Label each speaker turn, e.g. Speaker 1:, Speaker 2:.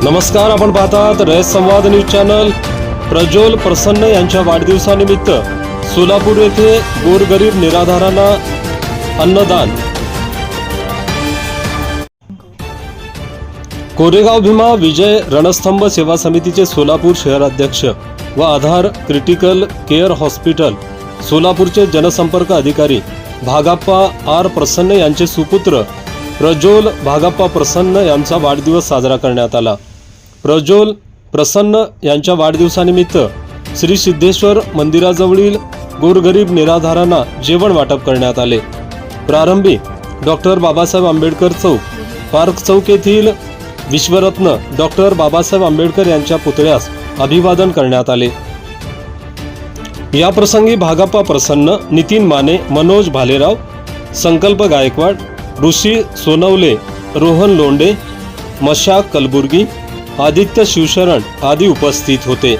Speaker 1: नमस्कार, आपण पाहतात रयत संवाद न्यूज चॅनल। प्रज्वल प्रसन्न यांच्या वाढदिवसानिमित्त सोलापूर येथे गोरगरीब निराधारांना अन्नदान। कोरेगाव भीमा विजय रणस्तंभ सेवा समितीचे सोलापूर शहराध्यक्ष व आधार क्रिटिकल केअर हॉस्पिटल सोलापूरचे जनसंपर्क अधिकारी भागाप्पा आर प्रसन्न यांचे सुपुत्र प्रज्वल भागाप्पा प्रसन्न यांचा वाढदिवस साजरा करण्यात आला। प्रज्वल प्रसन्न यांच्या वाढदिवसानिमित्त श्री सिद्धेश्वर मंदिराजवळील गोरगरीब निराधारांना जेवण वाटप करण्यात आले। प्रारंभी डॉक्टर बाबासाहेब आंबेडकर चौक, पार्क चौक येथील विश्वरत्न डॉक्टर बाबासाहेब आंबेडकर यांच्या पुतळ्यास अभिवादन करण्यात आले। या प्रसंगी भागाप्पा प्रसन्न, नितीन माने, मनोज भालेराव, संकल्प गायकवाड, ऋषी सोनवले, रोहन लोंडे, मशाक कलबुर्गी, आदित्य शिवशरण आदी उपस्थित होते।